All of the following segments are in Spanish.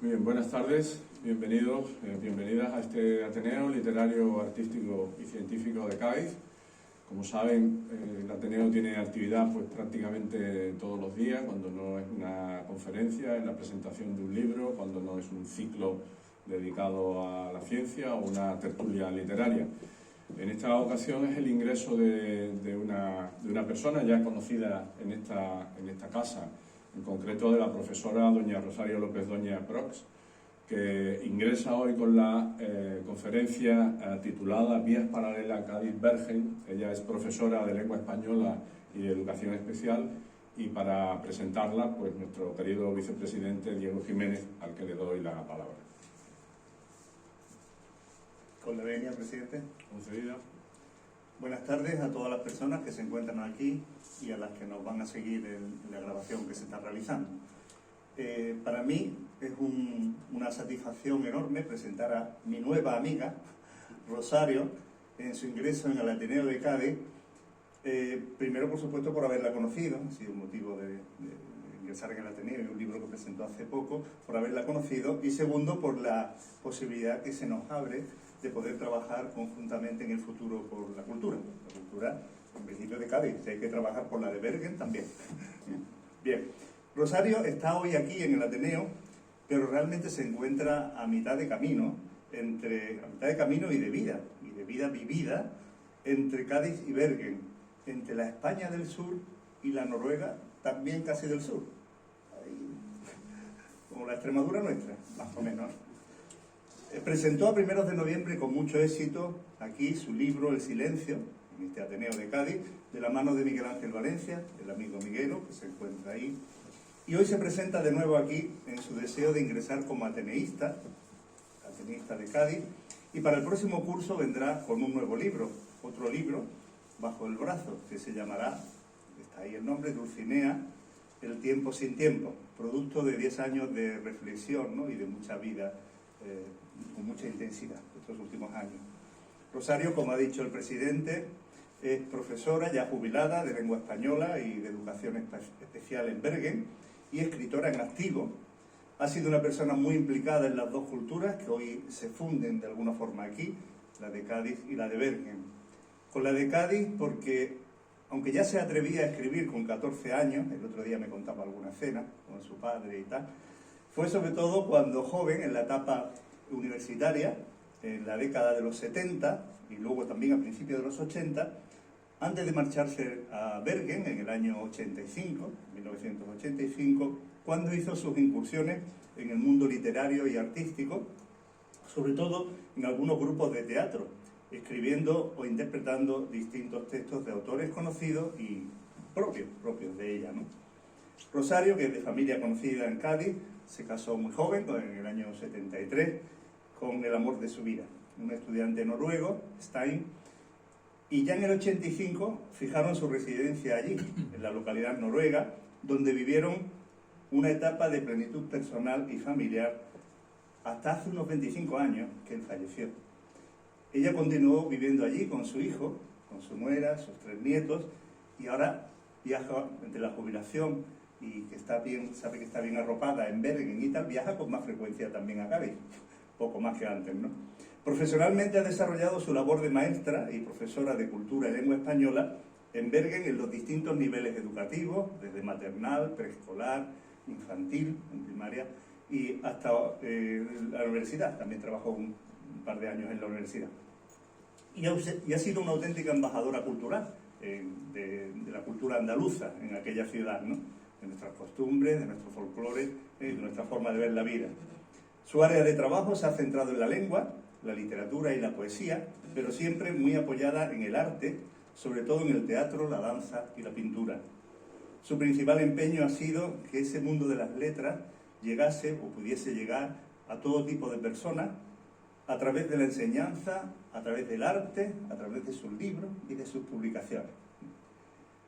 Muy bien, buenas tardes, bienvenidos, bienvenidas a este Ateneo Literario, Artístico y Científico de Cádiz. Como saben, el Ateneo tiene actividad pues prácticamente todos los días, cuando no es una conferencia, es la presentación de un libro, cuando no es un ciclo dedicado a la ciencia o una tertulia literaria. En esta ocasión es el ingreso de una persona ya conocida en esta casa, en concreto de la profesora doña Rosario López Doña Prox, que ingresa hoy con la conferencia titulada Vías paralelas Cádiz-Bergen. Ella es profesora de lengua española y de educación especial, y para presentarla, pues nuestro querido vicepresidente Diego Jiménez, al que le doy la palabra. Con la venia, presidente. Concedida. Buenas tardes a todas las personas que se encuentran aquí y a las que nos van a seguir en la grabación que se está realizando. Para mí es una satisfacción enorme presentar a mi nueva amiga, Rosario, en su ingreso en el Ateneo de Cádiz. Primero, por supuesto, por haberla conocido, ha sido un motivo de ingresar en el Ateneo, y un libro que presentó hace poco, por haberla conocido, y segundo, por la posibilidad que se nos abre de poder trabajar conjuntamente en el futuro por la cultura. La cultura, en principio, de Cádiz. Si hay que trabajar por la de Bergen, también. Bien, Rosario está hoy aquí en el Ateneo, pero realmente se encuentra a mitad de camino, y de vida vivida, entre Cádiz y Bergen, entre la España del sur y la Noruega, también casi del sur. Ahí, como la Extremadura nuestra, más o menos. Presentó a primeros de noviembre con mucho éxito aquí su libro El silencio, en este Ateneo de Cádiz, de la mano de Miguel Ángel Valencia, el amigo Miguelo, que se encuentra ahí. Y hoy se presenta de nuevo aquí en su deseo de ingresar como ateneísta de Cádiz, y para el próximo curso vendrá con un nuevo libro, otro libro bajo el brazo, que se llamará, está ahí el nombre, Dulcinea, el tiempo sin tiempo, producto de 10 años de reflexión, ¿no? Y de mucha vida, con mucha intensidad, estos últimos años. Rosario, como ha dicho el presidente, es profesora ya jubilada de lengua española y de educación especial en Bergen, y escritora en activo. Ha sido una persona muy implicada en las dos culturas que hoy se funden de alguna forma aquí, la de Cádiz y la de Bergen. Con la de Cádiz porque, aunque ya se atrevía a escribir con 14 años, el otro día me contaba alguna cena con su padre y tal, fue sobre todo cuando joven, en la etapa universitaria, en la década de los 70 y luego también a principios de los 80, antes de marcharse a Bergen en el año 1985, cuando hizo sus incursiones en el mundo literario y artístico, sobre todo en algunos grupos de teatro, escribiendo o interpretando distintos textos de autores conocidos y propios de ella, ¿no? Rosario, que es de familia conocida en Cádiz, se casó muy joven, en el año 73, con el amor de su vida, un estudiante noruego, Stein, y ya en el 85 fijaron su residencia allí, en la localidad noruega, donde vivieron una etapa de plenitud personal y familiar hasta hace unos 25 años que él falleció. Ella continuó viviendo allí con su hijo, con su nuera, sus 3 nietos, y ahora viaja entre la jubilación y que está bien, sabe que está bien arropada en Bergen y tal, viaja con más frecuencia también a Cádiz, poco más que antes, ¿no? Profesionalmente ha desarrollado su labor de maestra y profesora de cultura y lengua española en Bergen en los distintos niveles educativos, desde maternal, preescolar, infantil, en primaria, y hasta la universidad. También trabajó un par de años en la universidad. Y ha sido una auténtica embajadora cultural, de la cultura andaluza en aquella ciudad, ¿no? De nuestras costumbres, de nuestro folclore, de nuestra forma de ver la vida. Su área de trabajo se ha centrado en la lengua, la literatura y la poesía, pero siempre muy apoyada en el arte, sobre todo en el teatro, la danza y la pintura. Su principal empeño ha sido que ese mundo de las letras llegase o pudiese llegar a todo tipo de personas a través de la enseñanza, a través del arte, a través de sus libros y de sus publicaciones.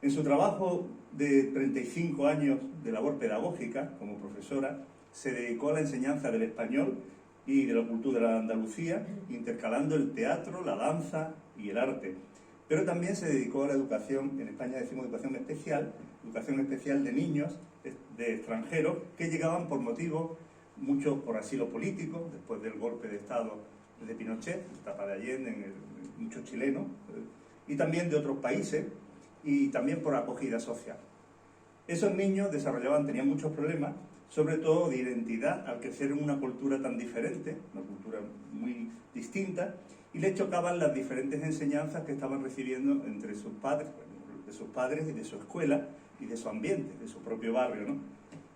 En su trabajo de 35 años de labor pedagógica como profesora, se dedicó a la enseñanza del español y de la cultura de Andalucía, intercalando el teatro, la danza y el arte. Pero también se dedicó a la educación, en España decimos educación especial de niños de extranjeros que llegaban por motivos muchos por asilo político, después del golpe de Estado de Pinochet, etapa de Allende, muchos chilenos, y también de otros países, y también por acogida social. Esos niños tenían muchos problemas, sobre todo de identidad, al crecer en una cultura tan diferente, una cultura muy distinta, y les chocaban las diferentes enseñanzas que estaban recibiendo entre sus padres, de sus padres y de su escuela y de su ambiente, de su propio barrio, ¿no?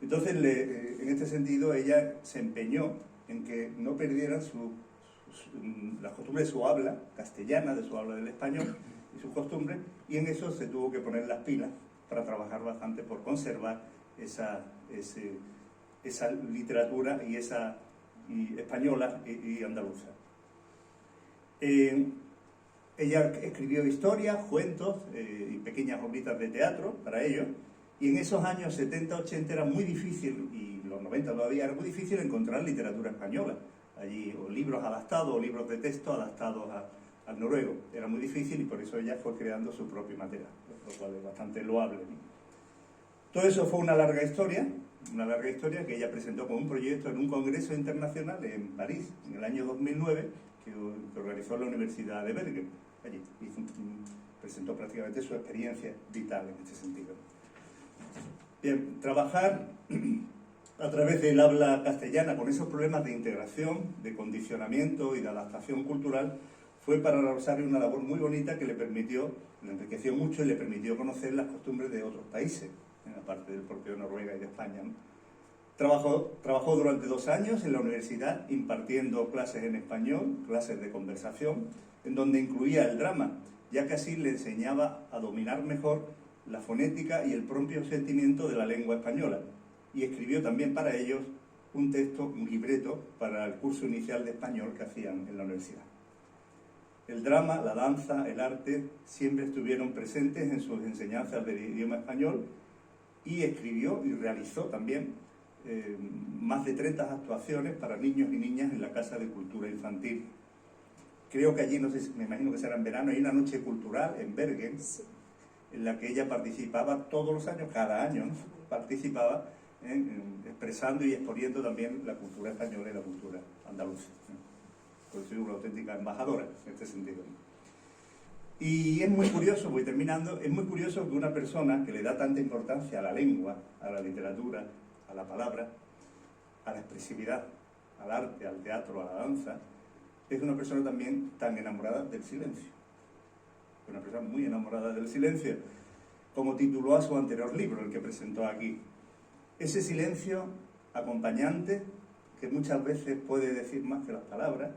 Entonces, en este sentido, ella se empeñó en que no perdieran las costumbres de su habla castellana, de su habla del español y sus costumbres, y en eso se tuvo que poner las pilas para trabajar bastante por conservar esa literatura y española y andaluza. Ella escribió historias, cuentos y pequeñas obritas de teatro para ellos, y en esos años 70-80 era muy difícil, y los 90 todavía era muy difícil encontrar literatura española allí, o libros adaptados, o libros de texto adaptados al noruego. Era muy difícil y por eso ella fue creando su propio material, lo cual es bastante loable, ¿no? Todo eso fue una larga historia que ella presentó como un proyecto en un congreso internacional en París, en el año 2009, que organizó la Universidad de Bergen. Allí presentó prácticamente su experiencia vital en este sentido. Bien, trabajar a través del habla castellana con esos problemas de integración, de condicionamiento y de adaptación cultural fue para Rosario una labor muy bonita que le enriqueció mucho y le permitió conocer las costumbres de otros países, aparte del propio Noruega y de España, ¿no? Trabajó durante 2 años en la universidad impartiendo clases en español, clases de conversación, en donde incluía el drama, ya que así le enseñaba a dominar mejor la fonética y el propio sentimiento de la lengua española. Y escribió también para ellos un libreto para el curso inicial de español que hacían en la universidad. El drama, la danza, el arte siempre estuvieron presentes en sus enseñanzas del idioma español, y escribió y realizó también más de 30 actuaciones para niños y niñas en la Casa de Cultura Infantil. Creo que allí, no sé, me imagino que será en verano, hay una noche cultural en Bergen, en la que ella participaba todos los años, cada año, ¿no? Participaba expresando y exponiendo también la cultura española y la cultura andaluza. Por eso es una auténtica embajadora en este sentido. Y es muy curioso, voy terminando, es muy curioso que una persona que le da tanta importancia a la lengua, a la literatura, a la palabra, a la expresividad, al arte, al teatro, a la danza, es una persona también tan enamorada del silencio. Una persona muy enamorada del silencio, como tituló a su anterior libro, el que presentó aquí. Ese silencio acompañante, que muchas veces puede decir más que las palabras.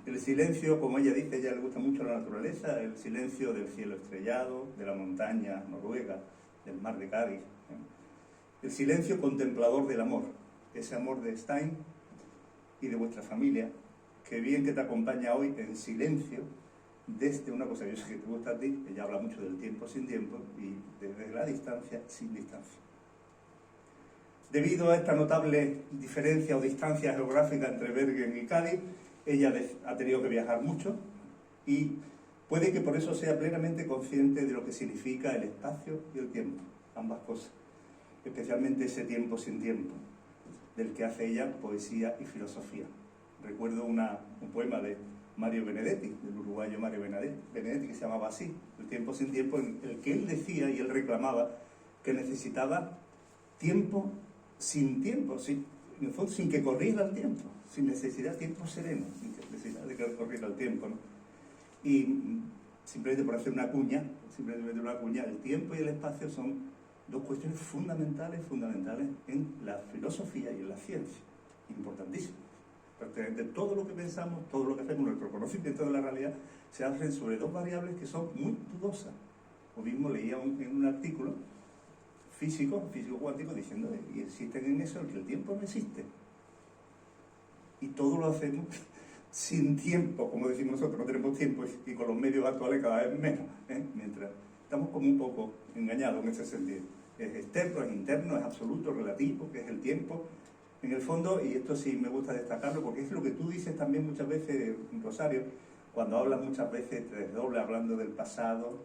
El silencio, como ella dice, a ella le gusta mucho la naturaleza, el silencio del cielo estrellado, de la montaña noruega, del mar de Cádiz. El silencio contemplador del amor, ese amor de Stein y de vuestra familia, que bien que te acompaña hoy en silencio, desde una cosa, yo sé que te gusta a ti, ella habla mucho del tiempo sin tiempo y desde la distancia sin distancia. Debido a esta notable diferencia o distancia geográfica entre Bergen y Cádiz, ella ha tenido que viajar mucho y puede que por eso sea plenamente consciente de lo que significa el espacio y el tiempo, ambas cosas, especialmente ese tiempo sin tiempo, del que hace ella poesía y filosofía. Recuerdo un poema de Mario Benedetti, del uruguayo Mario Benedetti, que se llamaba así, El tiempo sin tiempo, en el que él decía y él reclamaba que necesitaba tiempo sin tiempo, en el fondo, sin que corriera el tiempo, sin necesidad de tiempo sereno, sin necesidad de que corriera el tiempo, ¿no? Y simplemente por hacer una cuña, el tiempo y el espacio son dos cuestiones fundamentales en la filosofía y en la ciencia, importantísimas. Prácticamente todo lo que pensamos, todo lo que hacemos, nuestro conocimiento de la realidad, se hacen sobre dos variables que son muy dudosas. Lo mismo leía en un artículo físico cuántico, diciendo y existen en eso, que el tiempo no existe. Y todo lo hacemos sin tiempo, como decimos nosotros, no tenemos tiempo y con los medios actuales cada vez menos, mientras estamos como un poco engañados en ese sentido. Es externo, es interno, es absoluto, relativo, que es el tiempo. En el fondo, y esto sí me gusta destacarlo, porque es lo que tú dices también muchas veces, Rosario, cuando hablas muchas veces te desdoblas hablando del pasado,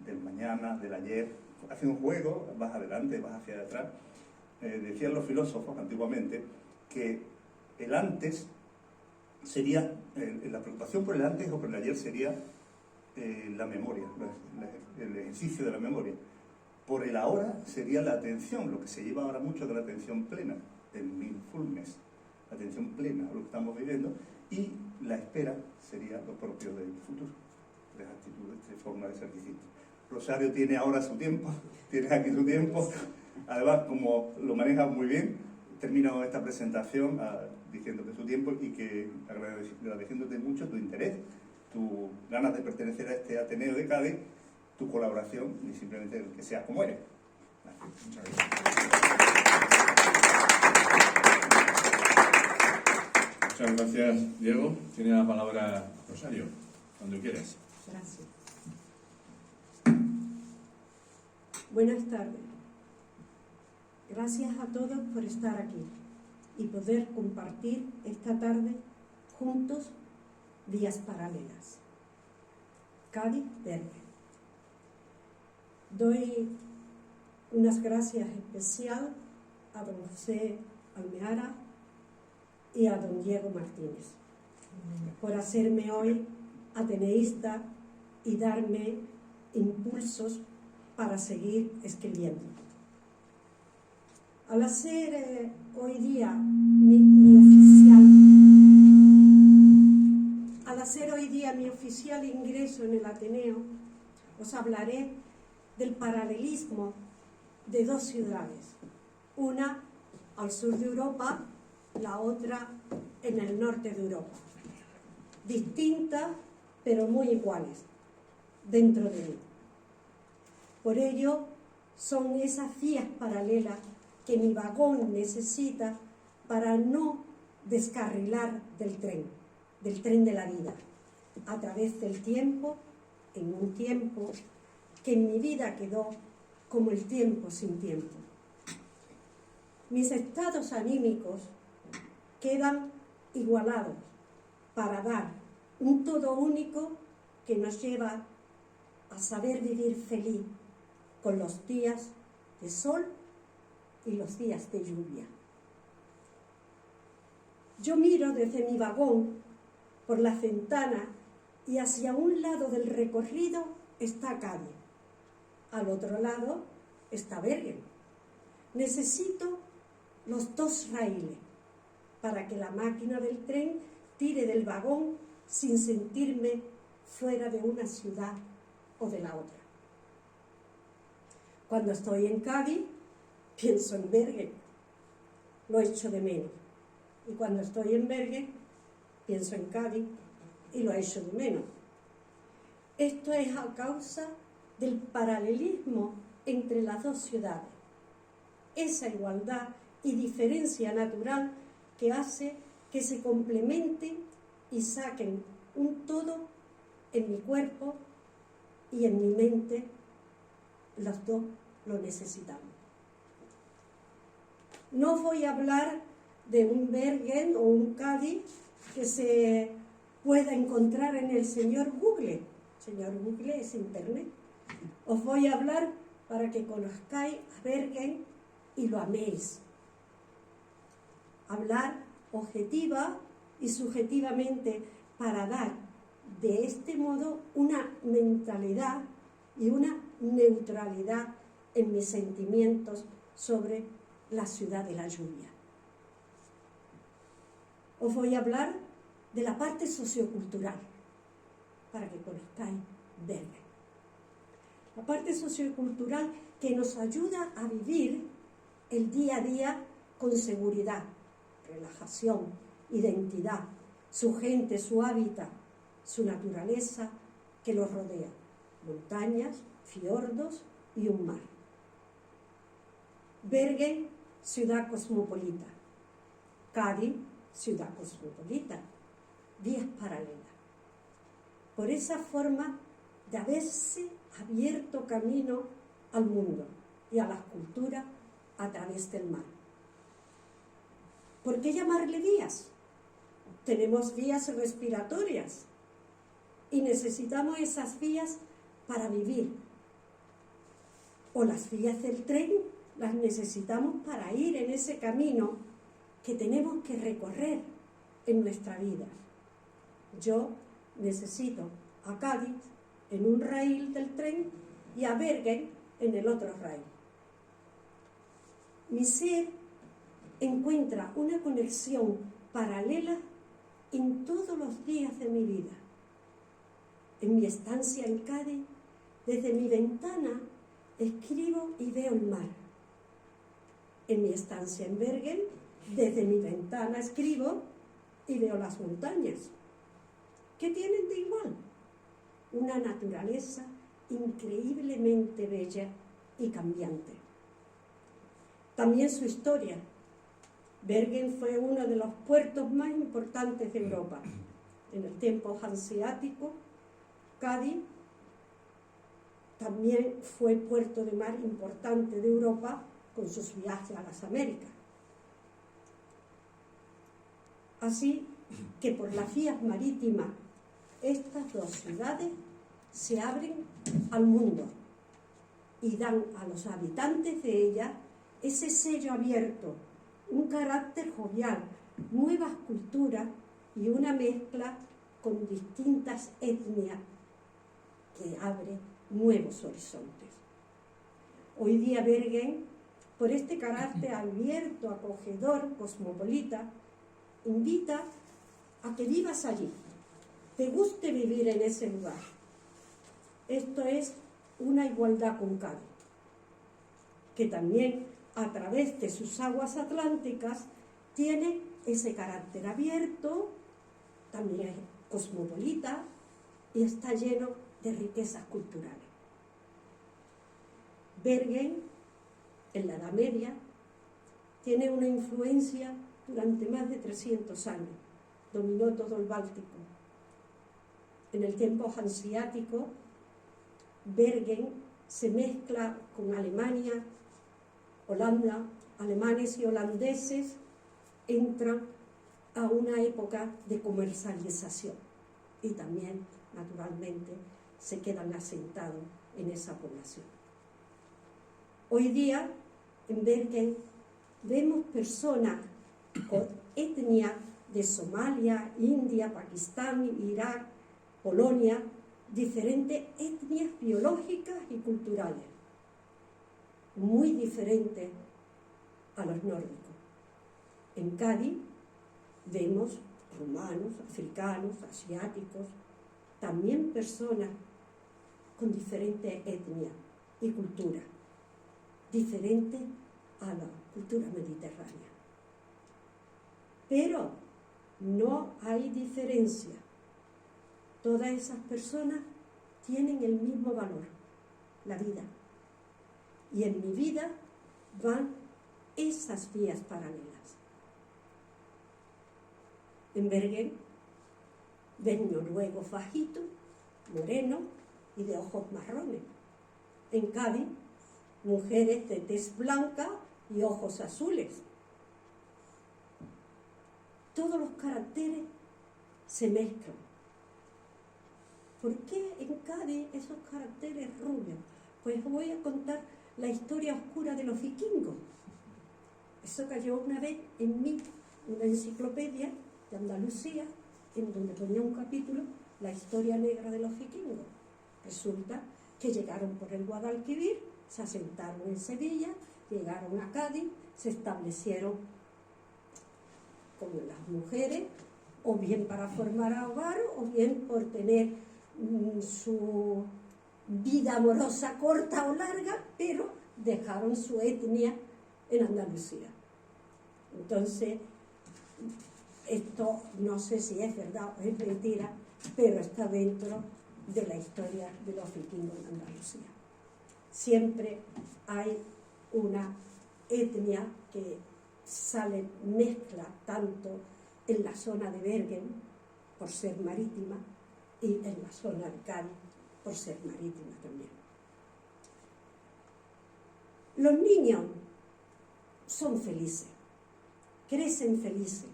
del mañana, del ayer. Haces un juego, vas adelante, vas hacia atrás. Decían los filósofos antiguamente que el antes sería, la preocupación por el antes o por el ayer sería la memoria, el ejercicio de la memoria. Por el ahora sería la atención, lo que se lleva ahora mucho de la atención plena, el mindfulness, la atención plena a lo que estamos viviendo, y la espera sería lo propio del futuro, de actitudes, de forma de ser distinta. Rosario tiene ahora su tiempo, tienes aquí tu tiempo, además como lo manejas muy bien, termino esta presentación diciéndote su tiempo y que agradeciéndote mucho tu interés, tu ganas de pertenecer a este Ateneo de Cádiz, tu colaboración y simplemente el que seas como eres. Gracias. Muchas gracias. Muchas gracias, Diego. Tiene la palabra Rosario, cuando quieras. Gracias. Buenas tardes. Gracias a todos por estar aquí y poder compartir esta tarde juntos vías paralelas. Cádiz Verde. Doy unas gracias especiales a don José Almeara y a don Diego Martínez por hacerme hoy ateneísta y darme impulsos para seguir escribiendo. Al hacer hoy día mi oficial ingreso en el Ateneo, os hablaré del paralelismo de dos ciudades, una al sur de Europa, la otra en el norte de Europa, distintas pero muy iguales dentro de mí. Por ello, son esas vías paralelas que mi vagón necesita para no descarrilar del tren de la vida, a través del tiempo, en un tiempo que en mi vida quedó como el tiempo sin tiempo. Mis estados anímicos quedan igualados para dar un todo único que nos lleva a saber vivir feliz con los días de sol y los días de lluvia. Yo miro desde mi vagón por la ventana y hacia un lado del recorrido está Cádiz, al otro lado está Bergen. Necesito los dos raíles para que la máquina del tren tire del vagón sin sentirme fuera de una ciudad o de la otra. Cuando estoy en Cádiz, pienso en Bergen, lo echo de menos. Y cuando estoy en Bergen, pienso en Cádiz y lo echo de menos. Esto es a causa del paralelismo entre las dos ciudades, esa igualdad y diferencia natural que hace que se complementen y saquen un todo en mi cuerpo y en mi mente. Los dos lo necesitamos. No voy a hablar de un Bergen o un Cádiz que se pueda encontrar en el señor Google. Señor Google es Internet. Os voy a hablar para que conozcáis a Bergen y lo améis. Hablar objetiva y subjetivamente para dar de este modo una mentalidad y una neutralidad en mis sentimientos sobre la ciudad de la lluvia. Os voy a hablar de la parte sociocultural para que conozcáis Bergen. La parte sociocultural que nos ayuda a vivir el día a día con seguridad, relajación, identidad, su gente, su hábitat, su naturaleza que los rodea, montañas, fiordos y un mar. Bergen, ciudad cosmopolita. Cádiz, ciudad cosmopolita. Vías paralelas. Por esa forma de haberse abierto camino al mundo y a las culturas a través del mar. ¿Por qué llamarle vías? Tenemos vías respiratorias y necesitamos esas vías para vivir. O las vías del tren las necesitamos para ir en ese camino que tenemos que recorrer en nuestra vida. Yo necesito a Cádiz en un raíl del tren y a Bergen en el otro raíl. Mi ser encuentra una conexión paralela en todos los días de mi vida. En mi estancia en Cádiz, desde mi ventana, escribo y veo el mar. En mi estancia en Bergen, desde mi ventana escribo y veo las montañas. ¿Qué tienen de igual? Una naturaleza increíblemente bella y cambiante. También su historia. Bergen fue uno de los puertos más importantes de Europa. En el tiempo hanseático, Cádiz también fue puerto de mar importante de Europa con sus viajes a las Américas. Así que por las vías marítimas, estas dos ciudades se abren al mundo y dan a los habitantes de ellas ese sello abierto, un carácter jovial, nuevas culturas y una mezcla con distintas etnias que abre nuevos horizontes. Hoy día Bergen, por este carácter abierto, acogedor, cosmopolita, invita a que vivas allí, te guste vivir en ese lugar. Esto es una igualdad con Cádiz, que también a través de sus aguas atlánticas tiene ese carácter abierto, también es cosmopolita y está lleno de riquezas culturales. Bergen, en la Edad Media, tiene una influencia durante más de 300 años, dominó todo el Báltico. En el tiempo hanseático, Bergen se mezcla con Alemania, Holanda, alemanes y holandeses entran a una época de comercialización y también, naturalmente, se quedan asentados en esa población. Hoy día, en Bergen, vemos personas con etnia de Somalia, India, Pakistán, Irak, Polonia, diferentes etnias biológicas y culturales, muy diferentes a los nórdicos. En Cádiz vemos rumanos, africanos, asiáticos, también personas con diferentes etnias y culturas, diferentes a la cultura mediterránea. Pero no hay diferencia. Todas esas personas tienen el mismo valor, la vida. Y en mi vida van esas vías paralelas. En Bergen ven noruegos bajitos, morenos y de ojos marrones. En Cádiz, mujeres de tez blanca y ojos azules. Todos los caracteres se mezclan. ¿Por qué en Cádiz esos caracteres rubios? Pues os voy a contar la historia oscura de los vikingos. Eso cayó una vez en mí, una enciclopedia de Andalucía, en donde ponía un capítulo, la historia negra de los vikingos. Resulta que llegaron por el Guadalquivir, se asentaron en Sevilla, llegaron a Cádiz, se establecieron con las mujeres, o bien para formar hogar, o bien por tener su vida amorosa corta o larga, pero dejaron su etnia en Andalucía. Entonces, esto no sé si es verdad o es mentira, pero está dentro de la historia de los vikingos en Andalucía. Siempre hay una etnia que sale, mezcla tanto en la zona de Bergen, por ser marítima, y en la zona de Cádiz, por ser marítima también. Los niños son felices, crecen felices,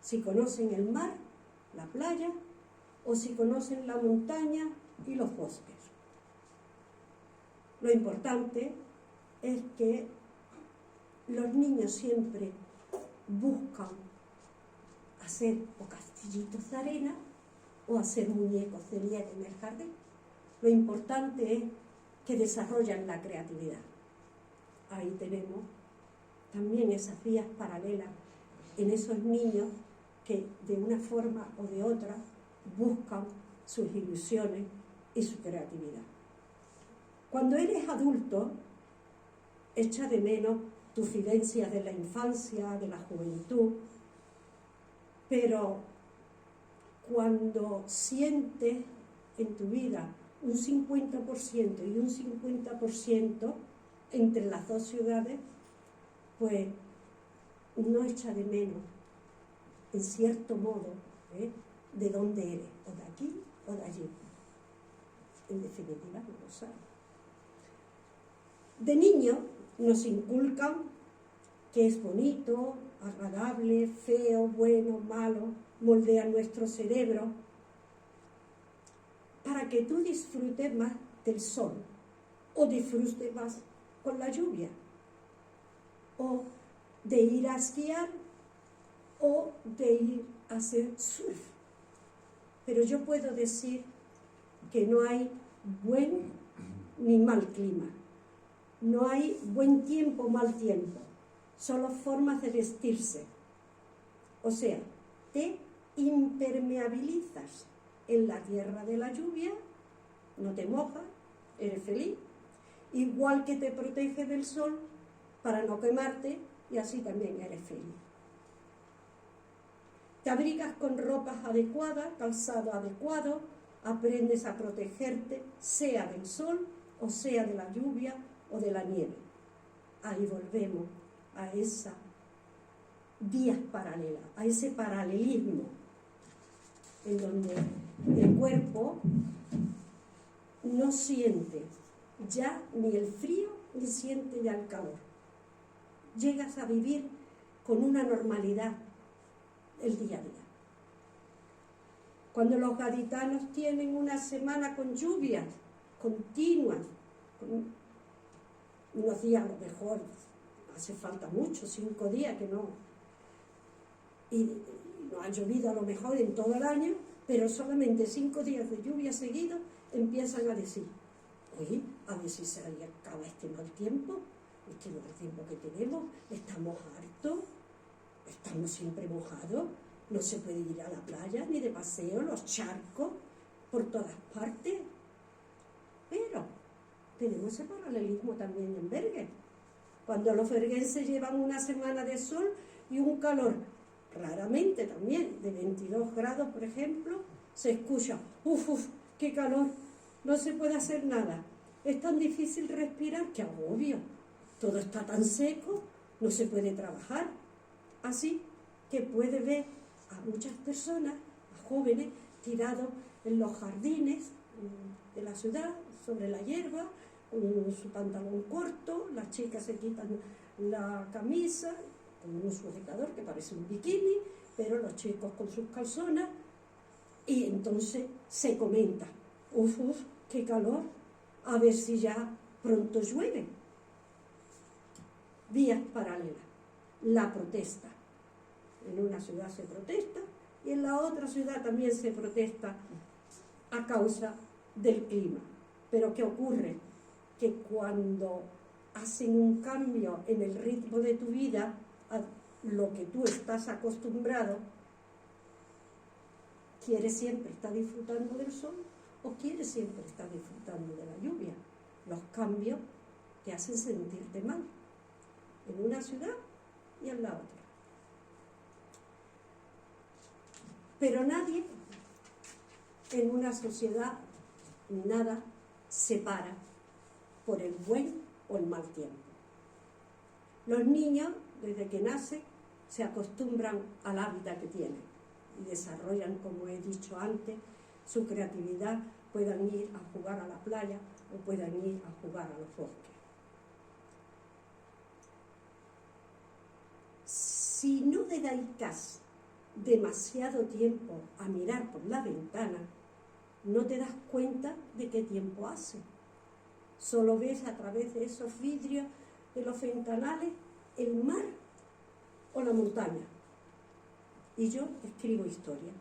si conocen el mar, la playa, o si conocen la montaña y los bosques. Lo importante es que los niños siempre buscan hacer o castillitos de arena o hacer muñecos de nieve en el jardín. Lo importante es que desarrollan la creatividad. Ahí tenemos también esas vías paralelas en esos niños que de una forma o de otra buscan sus ilusiones y su creatividad. Cuando eres adulto, echa de menos tus vivencias de la infancia, de la juventud, pero cuando sientes en tu vida un 50% y un 50% entre las dos ciudades, pues no echa de menos, en cierto modo, de dónde eres, o de aquí o de allí. En definitiva, no lo sabes. De niño nos inculcan que es bonito, agradable, feo, bueno, malo, moldean nuestro cerebro para que tú disfrutes más del sol o disfrutes más con la lluvia o de ir a esquiar o de ir a hacer surf. Pero yo puedo decir que no hay buen ni mal clima. No hay buen tiempo o mal tiempo. Solo formas de vestirse. O sea, te impermeabilizas en la tierra de la lluvia, no te mojas, eres feliz. Igual que te protege del sol para no quemarte y así también eres feliz. Te abrigas con ropas adecuadas, calzado adecuado, aprendes a protegerte, sea del sol o sea de la lluvia o de la nieve. Ahí volvemos a esa vías paralelas, a ese paralelismo en donde el cuerpo no siente ya ni el frío ni siente ya el calor. Llegas a vivir con una normalidad el día a día. Cuando los gaditanos tienen una semana con lluvias continuas, con unos días a lo mejor hace falta mucho, 5 días que no, y no ha llovido a lo mejor en todo el año, pero solamente 5 días de lluvia seguidos empiezan a decir, oye, a ver si se acaba este mal tiempo, este mal tiempo que tenemos, estamos hartos, estamos siempre mojados, no se puede ir a la playa ni de paseo, los charcos por todas partes. Pero tenemos ese paralelismo también en Bergen. Cuando los bergenses llevan una semana de sol y un calor, raramente también, de 22 grados, por ejemplo, se escucha, uf, qué calor, no se puede hacer nada. Es tan difícil respirar que agobio. Todo está tan seco, no se puede trabajar. Así que puede ver a muchas personas, a jóvenes, tirados en los jardines de la ciudad, sobre la hierba, con su pantalón corto, las chicas se quitan la camisa, con un sujetador que parece un bikini, pero los chicos con sus calzonas, y entonces se comenta, uf, qué calor, a ver si ya pronto llueve. Vías paralelas, la protesta. En una ciudad se protesta y en la otra ciudad también se protesta a causa del clima. Pero ¿qué ocurre? Que cuando hacen un cambio en el ritmo de tu vida, a lo que tú estás acostumbrado, ¿quieres siempre estar disfrutando del sol o quieres siempre estar disfrutando de la lluvia? Los cambios te hacen sentirte mal en una ciudad y en la otra. Pero nadie en una sociedad, nada separa por el buen o el mal tiempo. Los niños, desde que nacen, se acostumbran al hábitat que tienen y desarrollan, como he dicho antes, su creatividad, puedan ir a jugar a la playa o puedan ir a jugar a los bosques. Si no dedicas demasiado tiempo a mirar por la ventana, no te das cuenta de qué tiempo hace. Solo ves a través de esos vidrios de los ventanales el mar o la montaña. Y yo escribo historia.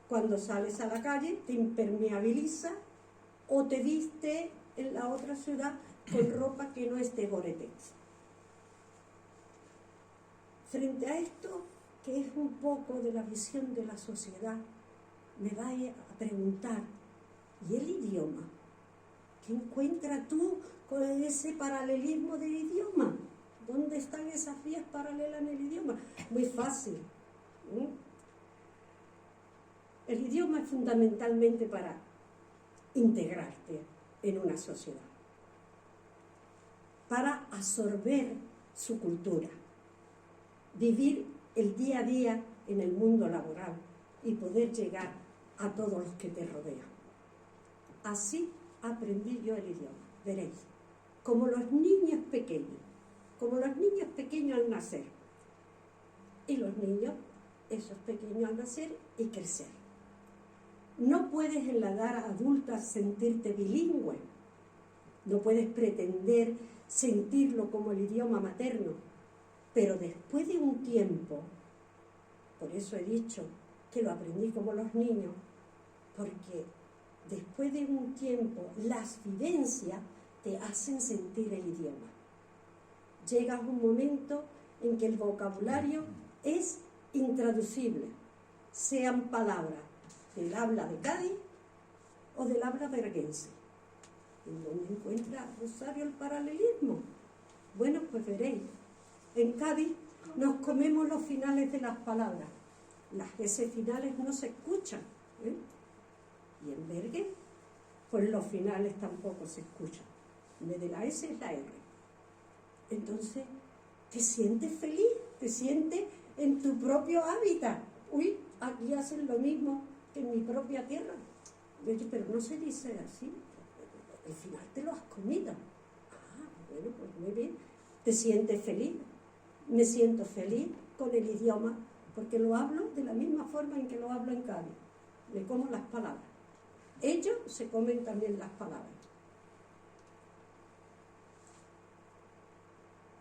Cuando sales a la calle te impermeabiliza o te viste en la otra ciudad con ropa que no es de Gore-Tex. Frente a esto, que es un poco de la visión de la sociedad, me vais a preguntar, ¿y el idioma? ¿Qué encuentras tú con ese paralelismo del idioma? ¿Dónde están esas vías paralelas en el idioma? Muy fácil. El idioma es fundamentalmente para integrarte en una sociedad, para absorber su cultura, vivir el día a día en el mundo laboral y poder llegar a todos los que te rodean. Así aprendí yo el idioma, veréis, como los niños pequeños al nacer. Y los niños, esos pequeños al nacer y crecer. No puedes en la edad adulta sentirte bilingüe, no puedes pretender sentirlo como el idioma materno, pero después de un tiempo, por eso he dicho que lo aprendí como los niños, porque después de un tiempo las vivencias te hacen sentir el idioma. Llega un momento en que el vocabulario es intraducible, sean palabras del habla de Cádiz o del habla berguense. ¿En dónde encuentra Rosario el paralelismo? Bueno, pues veréis. En Cádiz nos comemos los finales de las palabras. Las S finales no se escuchan. Y en Bergue, pues los finales tampoco se escuchan. En vez de la S es la R. Entonces, te sientes feliz, te sientes en tu propio hábitat. Uy, aquí hacen lo mismo que en mi propia tierra. Pero no se dice así. Al final te lo has comido. Bueno, pues muy bien. ¿Te sientes feliz? Me siento feliz con el idioma, porque lo hablo de la misma forma en que lo hablo en Cádiz. Me como las palabras. Ellos se comen también las palabras.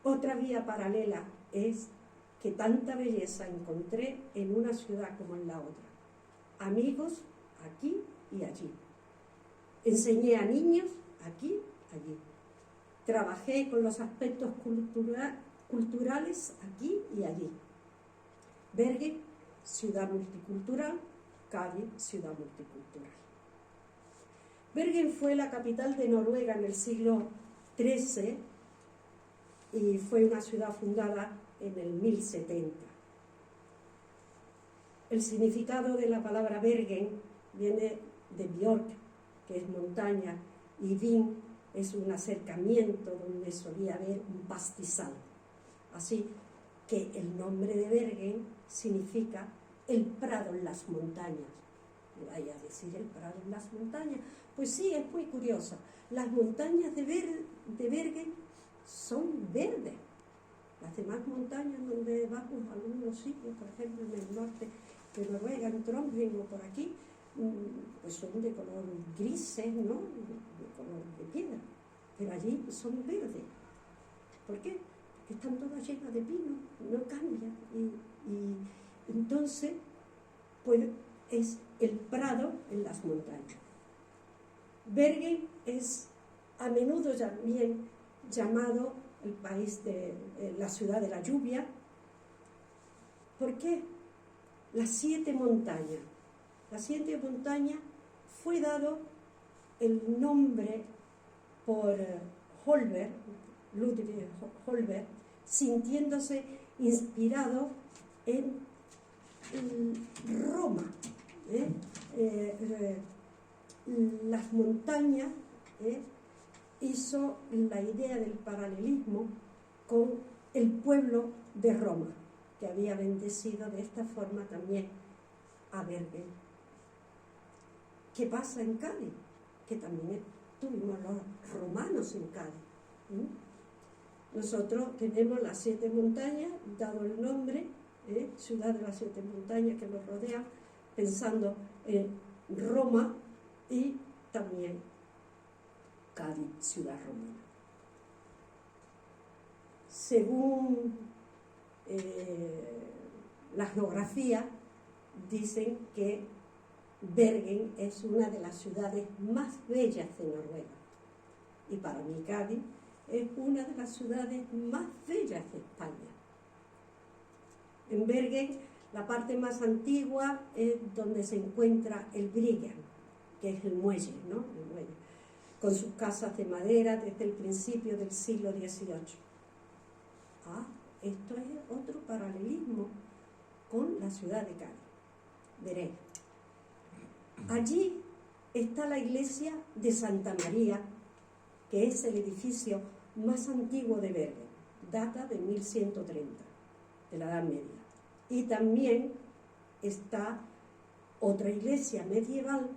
Otra vía paralela es que tanta belleza encontré en una ciudad como en la otra. Amigos aquí y allí. Enseñé a niños aquí, allí. Trabajé con los aspectos culturales aquí y allí. Bergue, ciudad multicultural. Cádiz, ciudad multicultural. Bergen fue la capital de Noruega en el siglo XIII y fue una ciudad fundada en el 1070. El significado de la palabra Bergen viene de Björk, que es montaña, y Vin es un acercamiento donde solía haber un pastizal. Así que el nombre de Bergen significa el prado en las montañas. ¿Me vaya a decir el prado en las montañas? Pues sí, es muy curioso. Las montañas de Bergen son verdes. Las demás montañas donde vamos a algunos sitios, por ejemplo en el norte de Noruega, en Trondheim o por aquí, pues son de color grises, ¿no? De color de piedra. Pero allí son verdes. ¿Por qué? Porque están todas llenas de pino, no cambian. Y entonces, pues es el prado en las montañas. Bergen es a menudo también llamado el país de la ciudad de la lluvia. ¿Por qué? Las 7 montañas. Las 7 montañas fue dado el nombre por Holberg, Ludwig Holberg, sintiéndose inspirado en Roma. Las montañas hizo la idea del paralelismo con el pueblo de Roma, que había bendecido de esta forma también a Bergen. ¿Qué pasa en Cádiz? Que también tuvimos los romanos en Cádiz. Nosotros tenemos las 7 montañas, dado el nombre, ciudad de las 7 montañas que nos rodean, pensando en Roma y también Cádiz, ciudad romana. Según la geografía, dicen que Bergen es una de las ciudades más bellas de Noruega. Y para mí Cádiz es una de las ciudades más bellas de España. En Bergen, la parte más antigua es donde se encuentra el Bryggen, que es el muelle, ¿no? El muelle, con sus casas de madera desde el principio del siglo XVIII. Esto es otro paralelismo con la ciudad de Cádiz. Veréis. Allí está la iglesia de Santa María, que es el edificio más antiguo de Bergen, data de 1130, de la Edad Media. Y también está otra iglesia medieval,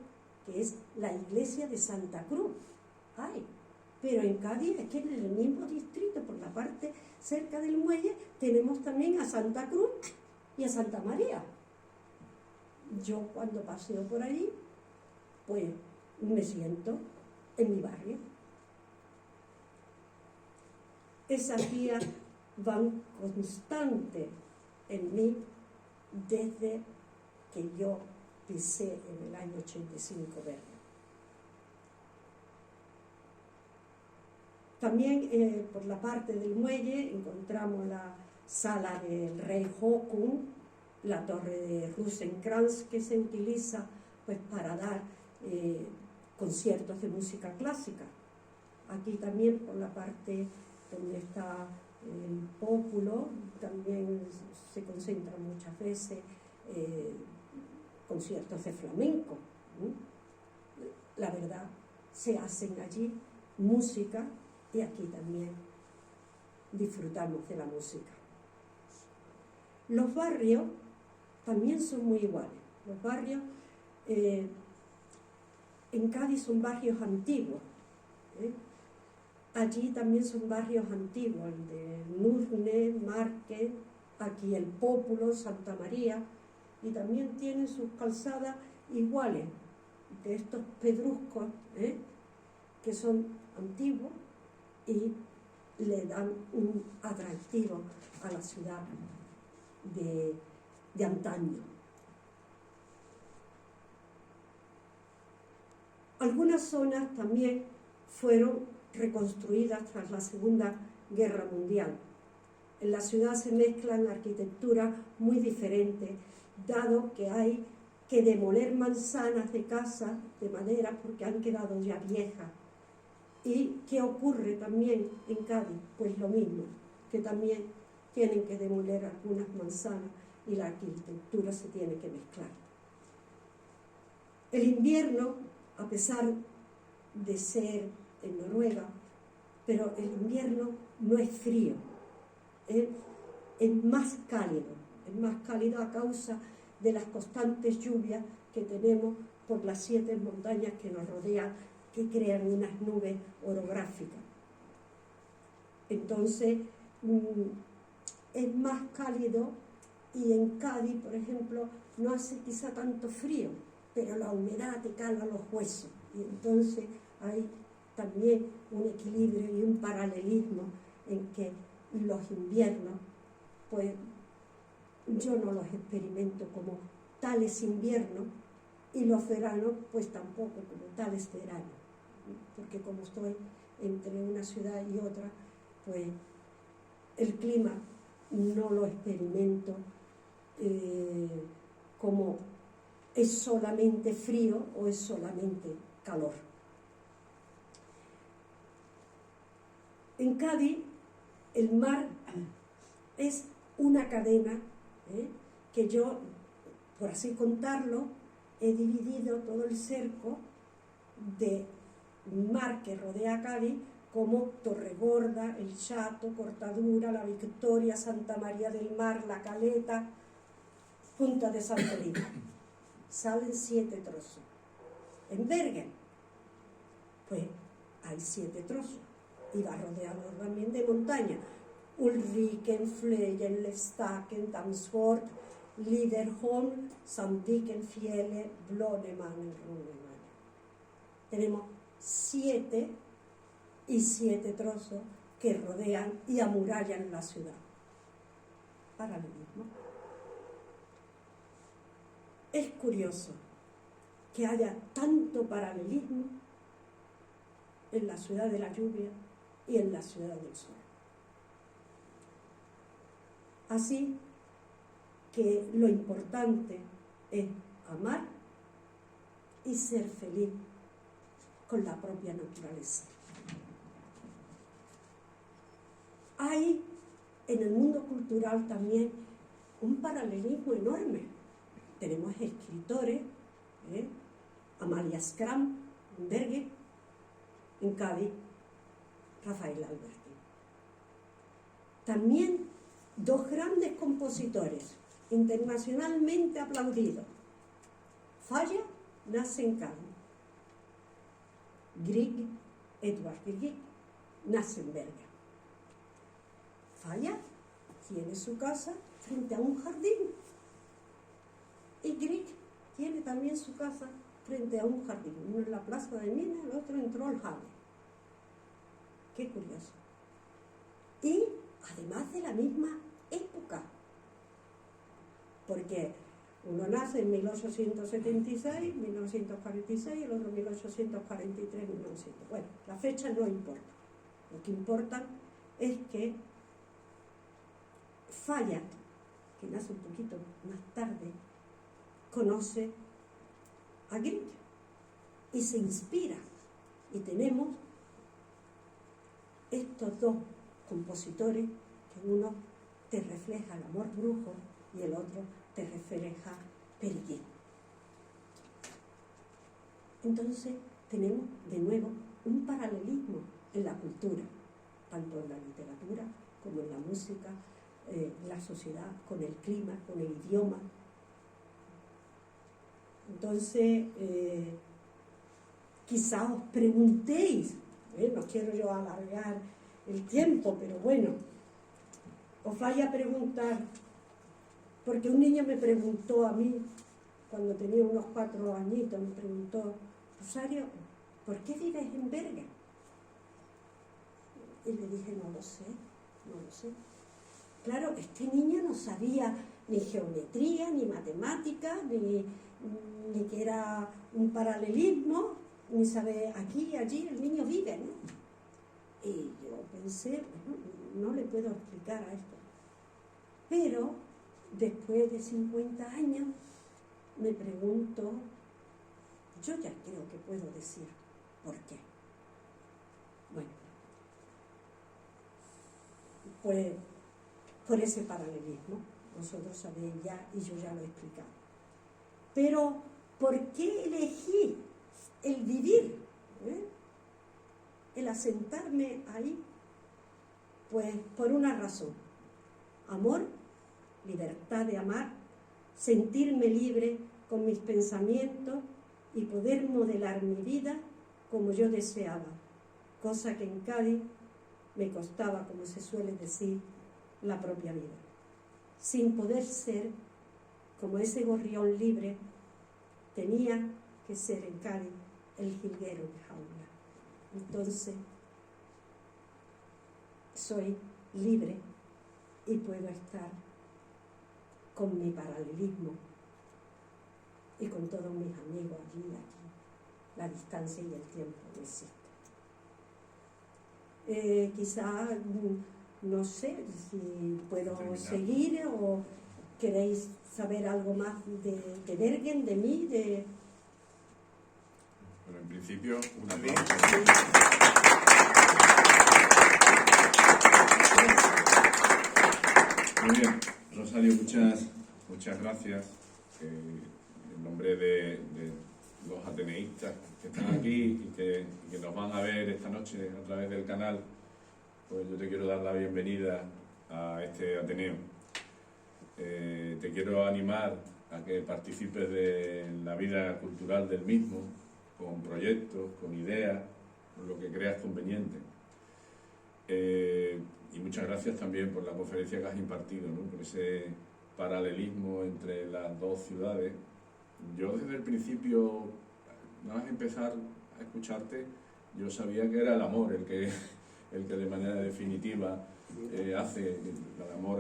que es la iglesia de Santa Cruz. Pero en Cádiz, es que en el mismo distrito, por la parte cerca del muelle, tenemos también a Santa Cruz y a Santa María. Yo cuando paseo por allí, pues me siento en mi barrio. Esas guías van constantes en mí desde que yo pisé en el año 85 Bergen. También por la parte del muelle encontramos la sala del rey Håkon, la torre de Rosenkrantz, que se utiliza pues para dar conciertos de música clásica. Aquí también por la parte donde está el pópulo también se concentran muchas veces conciertos de flamenco. La verdad, se hacen allí música y aquí también disfrutamos de la música. Los barrios también son muy iguales. Los barrios en Cádiz son barrios antiguos. Allí también son barrios antiguos, el de Nurne, Márquez, aquí el Pópulo, Santa María, y también tienen sus calzadas iguales, de estos pedruscos, que son antiguos y le dan un atractivo a la ciudad de antaño. Algunas zonas también fueron reconstruidas tras la Segunda Guerra Mundial. En la ciudad se mezclan arquitecturas muy diferentes, dado que hay que demoler manzanas de casas de madera porque han quedado ya viejas. ¿Y qué ocurre también en Cádiz? Pues lo mismo, que también tienen que demoler algunas manzanas y la arquitectura se tiene que mezclar. El invierno, a pesar de ser en Noruega, pero el invierno no es frío, es más cálido a causa de las constantes lluvias que tenemos por las 7 montañas que nos rodean, que crean unas nubes orográficas. Entonces, es más cálido y en Cádiz, por ejemplo, no hace quizá tanto frío, pero la humedad te cala los huesos y entonces hay también un equilibrio y un paralelismo en que los inviernos, pues yo no los experimento como tales inviernos y los veranos pues tampoco como tales veranos, porque como estoy entre una ciudad y otra, pues el clima no lo experimento como es solamente frío o es solamente calor. En Cádiz, el mar es una cadena que yo, por así contarlo, he dividido todo el cerco de mar que rodea a Cádiz como Torregorda, El Chato, Cortadura, La Victoria, Santa María del Mar, La Caleta, Punta de San Felipe. Salen 7 trozos. En Bergen, pues hay 7 trozos. Y va rodeado también de montaña. Ulriken, Fløyen, Lefstaken, Damsford, Liderholm, Sandviken, Fjelle, Blåneman, Runeman. Tenemos 7 y 7 trozos que rodean y amurallan la ciudad. paralelismo. Es curioso que haya tanto paralelismo en la ciudad de la lluvia y en la ciudad del sol. Así que lo importante es amar y ser feliz con la propia naturaleza. Hay en el mundo cultural también un paralelismo enorme. Tenemos escritores, Amalia Skram, en Bergen, en Cádiz, Rafael Alberti. También dos grandes compositores, internacionalmente aplaudidos. Falla nace en Cádiz. Grieg, Edvard Grieg, nace en Bergen. Falla tiene su casa frente a un jardín. Y Grieg tiene también su casa frente a un jardín. Uno en la Plaza de Minas, el otro en Trollhättan. Qué curioso. Y además de la misma época. Porque uno nace en 1876, 1946, el otro en 1843, 1900. Bueno, las fechas no importan. Lo que importa es que Falla, que nace un poquito más tarde, conoce a Grieg y se inspira. Y tenemos estos dos compositores que uno te refleja el amor brujo y el otro te refleja Peer Gynt. Entonces tenemos de nuevo un paralelismo en la cultura, tanto en la literatura como en la música, la sociedad, con el clima, con el idioma. Entonces, quizá os preguntéis, no quiero yo alargar el tiempo, pero bueno, os vaya a preguntar, porque un niño me preguntó a mí, cuando tenía unos 4 añitos, me preguntó, Rosario, ¿por qué vives en Bergen? Y le dije, no lo sé. Claro, este niño no sabía ni geometría, ni matemáticas, ni que era un paralelismo, ni sabe aquí y allí, el niño vive, ¿no? Y yo pensé, bueno, no le puedo explicar a esto. Pero después de 50 años me pregunto, yo ya creo que puedo decir por qué. Bueno, pues por ese paralelismo, vosotros sabéis ya y yo ya lo he explicado. Pero, ¿por qué elegí el vivir? El asentarme ahí, pues por una razón: amor, libertad de amar, sentirme libre con mis pensamientos y poder modelar mi vida como yo deseaba, cosa que en Cádiz me costaba, como se suele decir, la propia vida. Sin poder ser como ese gorrión libre, tenía que ser en Cádiz el jilguero de jaula. Entonces, soy libre y puedo estar con mi paralelismo y con todos mis amigos allí y aquí. La distancia y el tiempo no existen. Quizá, no sé si puedo seguir o queréis saber algo más de Bergen, de mí, de... Bueno, en principio, una vez. Muy bien, Rosario, muchas gracias. En nombre de los ateneístas que están aquí y que nos van a ver esta noche a través del canal, pues yo te quiero dar la bienvenida a este Ateneo. Te quiero animar a que participes de la vida cultural del mismo, con proyectos, con ideas, con lo que creas conveniente. Y muchas gracias también por la conferencia que has impartido, ¿no? Por ese paralelismo entre las dos ciudades. Yo desde el principio, nada más empezar a escucharte, yo sabía que era el amor el que de manera definitiva hace el amor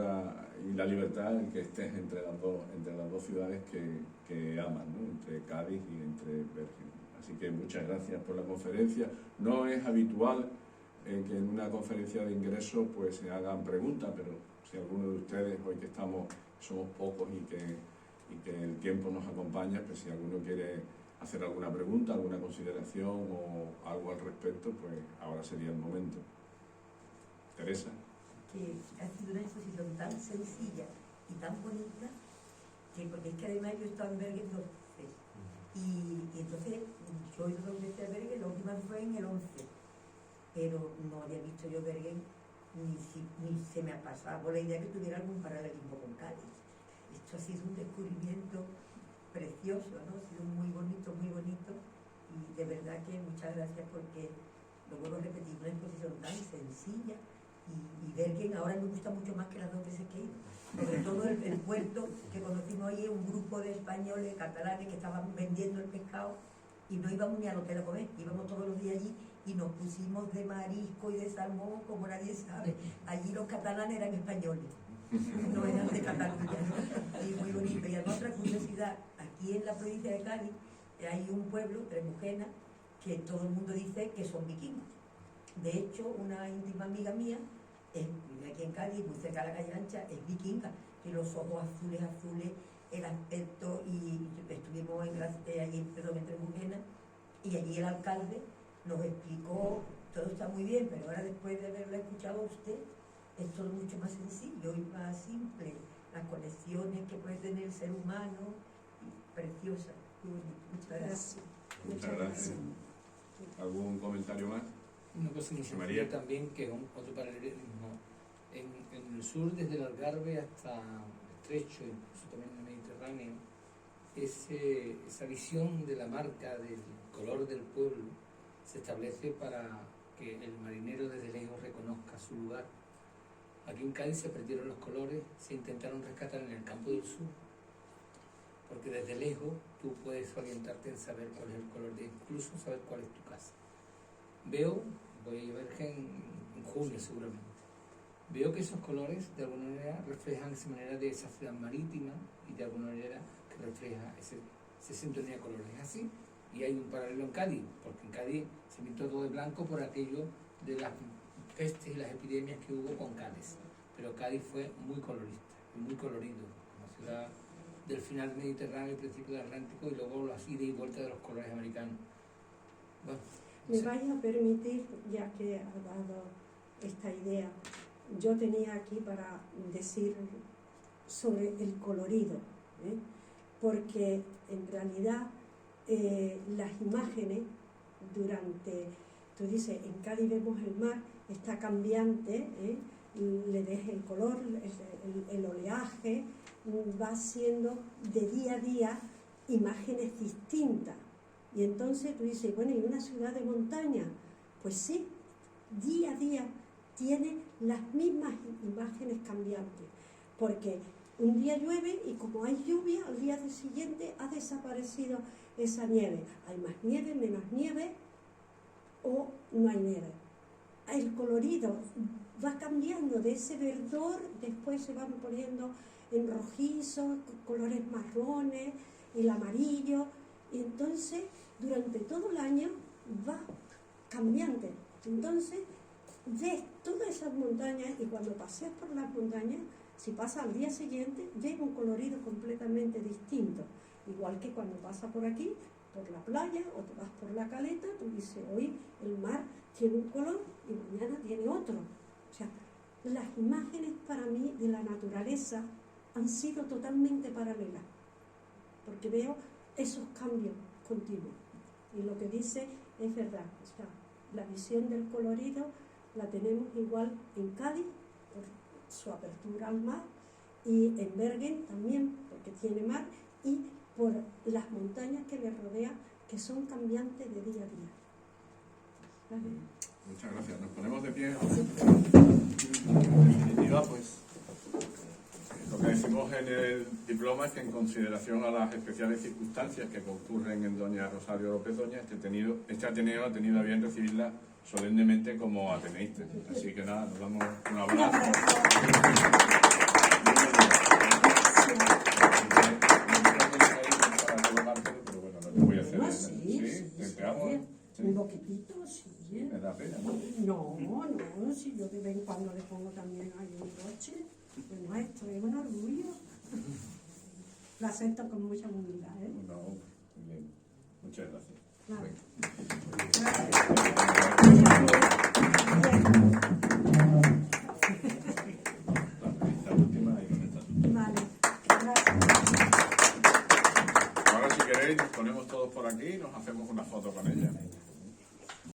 y la libertad en que estés entre las dos ciudades que aman, ¿no? Entre Cádiz y entre Bergen. Así que muchas gracias por la conferencia. No es habitual que en una conferencia de ingreso pues se hagan preguntas, pero si alguno de ustedes, hoy que somos pocos y que el tiempo nos acompaña, pues si alguno quiere hacer alguna pregunta, alguna consideración o algo al respecto, pues ahora sería el momento. Teresa. Que ha sido una exposición tan sencilla y tan bonita, porque es que además yo he estado en Bergen 2 veces, y entonces yo he ido 2 veces a Bergen, la última fue en el 11, pero no había visto yo Bergen, ni se me ha pasado por la idea que tuviera algún paralelismo con Cádiz. Esto ha sido un descubrimiento precioso, ¿no? Ha sido muy bonito, y de verdad que muchas gracias, porque lo vuelvo a repetir, una exposición tan sencilla. Y Bergen ahora me gusta mucho más que las 2 veces que he ido. Sobre todo el puerto que conocimos ahí, un grupo de españoles, catalanes, que estaban vendiendo el pescado y no íbamos ni al hotel a comer, íbamos todos los días allí y nos pusimos de marisco y de salmón como nadie sabe. Allí los catalanes eran españoles, no eran de Cataluña, ¿no? Y muy bonito. Y además, otra curiosidad, aquí en la provincia de Cádiz hay un pueblo, Tremujena, que todo el mundo dice que son vikingos. De hecho, una íntima amiga mía, vive aquí en Cádiz, muy cerca de la calle Ancha, es vikinga, tiene los ojos azules, el aspecto, y estuvimos allí en Tremujena, y allí el alcalde nos explicó, todo está muy bien, pero ahora después de haberlo escuchado a usted, es todo mucho más sencillo y más simple, las conexiones que puede tener el ser humano, preciosa. Muchas gracias. Muchas gracias. ¿Algún comentario más? Una cosa muy sencilla también, que es otro paralelismo. En el sur, desde el Algarve hasta el Estrecho, incluso también en el Mediterráneo, esa visión de la marca, del color del pueblo, se establece para que el marinero desde lejos reconozca su lugar. Aquí en Cádiz se perdieron los colores, se intentaron rescatar en el campo del sur, porque desde lejos tú puedes orientarte en saber cuál es el color, incluso saber cuál es tu casa. Voy a Bergen en junio seguramente, veo que esos colores de alguna manera reflejan esa manera de esa ciudad marítima y de alguna manera que refleja esa sintonía de colores. Es así, y hay un paralelo en Cádiz, porque en Cádiz se pintó todo de blanco por aquello de las pestes y las epidemias que hubo con Cádiz, pero Cádiz fue muy colorista y muy colorido, como ciudad del final del Mediterráneo y principio del Atlántico, y luego la ida y vuelta de los colores americanos. Bueno, me vais a permitir, ya que ha dado esta idea, yo tenía aquí para decir sobre el colorido, porque en realidad las imágenes tú dices, en Cádiz vemos el mar, está cambiante, le ves el color, el oleaje, va siendo de día a día imágenes distintas. Y entonces tú dices, bueno, ¿y una ciudad de montaña? Pues sí, día a día tiene las mismas imágenes cambiantes, porque un día llueve y como hay lluvia, al día siguiente ha desaparecido esa nieve. Hay más nieve, menos nieve, o no hay nieve. El colorido va cambiando de ese verdor, después se van poniendo en rojizos, colores marrones, el amarillo, y entonces durante todo el año va cambiante. Entonces ves todas esas montañas, y cuando paseas por las montañas, si pasas al día siguiente, ves un colorido completamente distinto. Igual que cuando pasas por aquí, por la playa, o te vas por la caleta, tú dices, hoy el mar tiene un color y mañana tiene otro. O sea, las imágenes para mí de la naturaleza han sido totalmente paralelas, porque veo esos cambios continuos. Y lo que dice es verdad. O sea, la visión del colorido la tenemos igual en Cádiz, por su apertura al mar, y en Bergen también, porque tiene mar, y por las montañas que le rodean, que son cambiantes de día a día. ¿Vale? Muchas gracias. Nos ponemos de pie. En definitiva, pues lo que decimos en el diploma es que en consideración a las especiales circunstancias que concurren en Doña Rosario López Doña, este Ateneo ha tenido a bien recibirla solemnemente como ateneísta. Así que nada, nos damos un abrazo. Sí. Un poquitito, sí. Me da pena, ¿no? No, si yo de vez en cuando le pongo también ahí un broche. Bueno, esto es un orgullo. Lo acepto con mucha humildad, ¿eh? No, muy bien. Muchas gracias. Claro. La última ahí donde está. Vale, gracias. Ahora si queréis nos ponemos todos por aquí y nos hacemos una foto con ella.